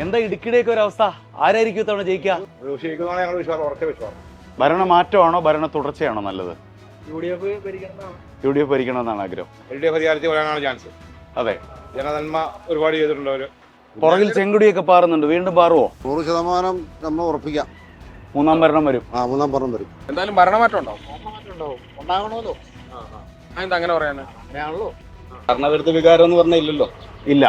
എന്താ ഇടുക്കിയുടെയൊക്കെ ഒരു അവസ്ഥ? ആരായിരിക്കും ഇത്തവണ ജയിക്കുക? ഭരണ മാറ്റമാണോ ഭരണ തുടർച്ചയാണോ നല്ലത്? UDF ഭരിക്കണമെന്നാണ് ആഗ്രഹം. LDF അധികാരത്തിൽ വരാനാണ് ചാൻസ്. അതെ, ജനനന്മ ഒരുപാട് ചെയ്തിട്ടുണ്ട് അവര്. പുറകിൽ ചെങ്കുടിയൊക്കെ പാറുന്നുണ്ട്, വീണ്ടും പാറുവോ? 100% നമ്മൾ ഉറപ്പിക്കാം. മൂന്നാം ഭരണം വരും. മൂന്നാം ഭരണം വരും. എന്തായാലും ഭരണമാറ്റം ഉണ്ടാവും. ഉണ്ടാകണമല്ലോ. അതെന്താ അങ്ങനെ പറയാന്? ഭരണവിരുദ്ധ വികാരം എന്ന് പറഞ്ഞാൽ ഇല്ലല്ലോ. ഇല്ല,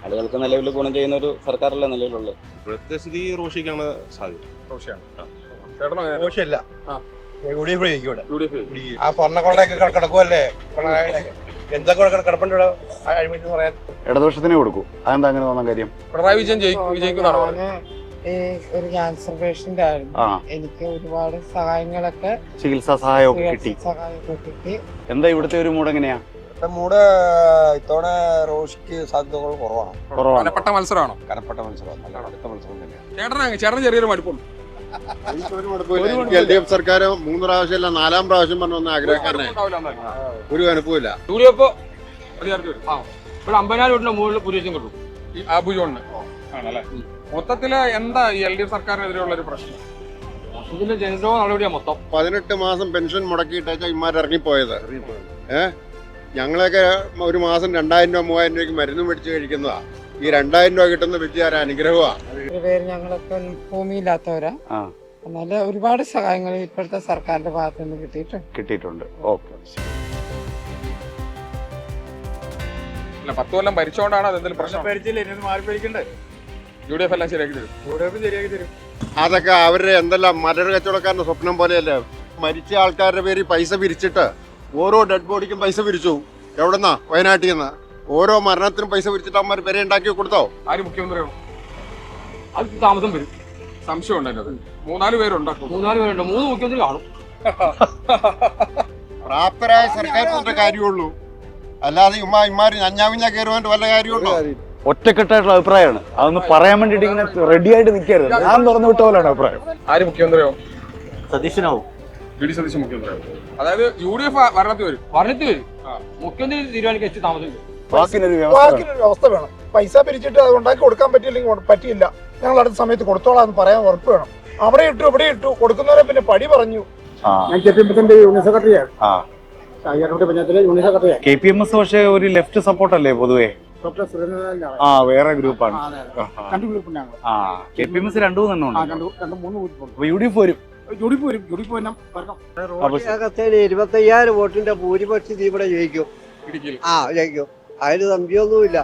ആളുകൾക്ക് നിലവിൽ ഗുണം ചെയ്യുന്ന ഒരു സർക്കാരല്ല നിലവിലുള്ളത്. ഇവിടുത്തെ സ്ഥിതി റോഷിക്കാണ് സാധ്യത. റോഷിയാണ്. ചേട്ടനോ? റോഷിയല്ല, UDF. ആ സ്വർണ്ണക്കൊള്ളയൊക്കെ കിടക്കുമല്ലേ എന്തൊക്കെ കിടപ്പുണ്ട് അഴിമതി പറയാൻ. ഇടതുപക്ഷത്തിനെ കൊടുക്കൂ. അതെന്താ അങ്ങനെ തോന്നാൻ കാര്യം? പിണറായി വിജയൻ വിജയിക്കുന്നതാണോ? ഒരു ക്യാൻസർ പേഷ്യന്റ് ആയിരുന്നു. എനിക്ക് ഒരുപാട് സഹായങ്ങളൊക്കെ, ചികിത്സാ സഹായമൊക്കെ കിട്ടി. കിട്ടി. എന്താ ഇവിടുത്തെ ഒരു മൂഡ് എങ്ങനെയാ? മൂട് ഇത്തവണ റോഷിക്ക് സാധ്യതകൾ കുറവാണ്. കനപ്പെട്ട മത്സരമാണോ? കനപ്പെട്ട മത്സരം, നല്ല അടുത്ത മത്സരം തന്നെയാണ്. ചേട്ടന് ചെറിയൊരു മടുപ്പുണ്ട്. LDF സർക്കാർ 3 പ്രാവശ്യമല്ല 4-ാം പ്രാവശ്യം പറഞ്ഞു ആഗ്രഹക്കാരനെ ഒരു അനുഭവമില്ല. UDF അധികാരത്തിൽ വരും. ഇവിടെ 50,000 വീട്ടിന്റെ മുകളിൽ പുരുഷം കിട്ടും. ഈ ആബുജോണിന് ആണല്ലേ? മൊത്തത്തില് എന്താ ഈ LDF സർക്കാരിനെതിരെയുള്ള ഒരു പ്രശ്നം? ഇതിന്റെ ജനദ്രോഹ നടപടിയാ മൊത്തം. 18 മാസം പെൻഷൻ മുടക്കിയിട്ടേച്ചാ ഇമാർ ഇറങ്ങിപ്പോയത്. ഞങ്ങളൊക്കെ ഒരു മാസം 2,000 രൂപ 3,000 രൂപയ്ക്ക് മരുന്ന് മേടിച്ച് കഴിക്കുന്നതാ. ഈ 2,000 രൂപ കിട്ടുന്ന വലിയ അനുഗ്രഹമാണ്. ഒരു പേര് ഞങ്ങളൊക്കെ ഭൂമിയില്ലാത്തവരാ. എന്നാല് ഒരുപാട് സഹായങ്ങൾ ഇപ്പോഴത്തെ സർക്കാരിന്റെ ഭാഗത്ത് നിന്ന് കിട്ടിയിട്ടുണ്ട്. ഓക്കെ. 10 കൊല്ലം ഭരിച്ചോണ്ടാണ് അതെന്തെങ്കിലും പ്രശ്നം? UDF എല്ലാം ശരിയാക്കി തരും. അതൊക്കെ അവരുടെ എന്തെല്ലാം മരട് കച്ചവടക്കാരന്റെ സ്വപ്നം പോലെയല്ലേ. മരിച്ച ആൾക്കാരുടെ പേര് പൈസ പിരിച്ചിട്ട് ഓരോ ഡെഡ് ബോഡിക്കും പൈസ പിരിച്ചു. എവിടെന്നാ? വയനാട്ടിൽ നിന്ന്. ഓരോ മരണത്തിനും പൈസ പിരിച്ചിട്ട് അമ്മമാർ പേരെ ഉണ്ടാക്കി കൊടുത്തോ? ആര് മുഖ്യമന്ത്രിയാണോ? അത് താമസം വരും. സംശയം ഉണ്ടായിരുന്നത് 3-4 പേരുണ്ടാക്കും. 3 പേരുണ്ട്. 3 മുഖ്യമന്ത്രി കാണും. പ്രാപ്തരായ സർക്കാരിന്റെ കാര്യമുള്ളൂ, അല്ലാതെ ഇമാര് ഞഞ്ഞാവിഞ്ഞ കയറുവാൻ്റെ വല്ല കാര്യമുണ്ടോ? ഒറ്റക്കെട്ടായിട്ടുള്ള അഭിപ്രായമാണ്. അതൊന്ന് പറയാൻ വേണ്ടിട്ട് ഇങ്ങനെ റെഡി ആയിട്ട് നിൽക്കരുത്. ഞാൻ തുറന്നു വിട്ട പോലെയാണ് അഭിപ്രായം. ആര് മുഖ്യമന്ത്രിയാവും? സതീശനാവും. VD സതീശൻ മുഖ്യമന്ത്രിയാവും. അതായത് UDF ഭരണത്തിൽ വരും. മുഖ്യമന്ത്രി തീരുമാനിക്കാൻ താമസം. വാക്കിനൊരു വ്യവസ്ഥ വേണം. പൈസ പിരിച്ചിട്ട് അത് ഉണ്ടാക്കി കൊടുക്കാൻ പറ്റിയില്ലെങ്കിൽ പറ്റിയില്ല, ഞങ്ങൾ അടുത്ത സമയത്ത് കൊടുത്തോളാം എന്ന് പറയാൻ ഉറപ്പ് വേണം. അവിടെ ഇട്ടു ഇവിടെ ഇട്ടു കൊടുക്കുന്നവരെ പിന്നെ പടി പറഞ്ഞു. ഞാൻ KPMS യൂണിയൻ സെക്രട്ടറിയാണ്. പഞ്ചായത്തിലെ യൂണിയൻ സെക്രട്ടറിയാണ്. KPMS പക്ഷേ ഒരു ലെഫ്റ്റ് സപ്പോർട്ട് അല്ലേ പൊതുവേ? വേറെ ഗ്രൂപ്പാണ്. KPMS 2-3 UDF വരും. 25,000 വോട്ടിന്റെ ഭൂരിപക്ഷം ഇവിടെ ജയിക്കും. ജയിക്കും. അതിന് സംശയമൊന്നുമില്ല.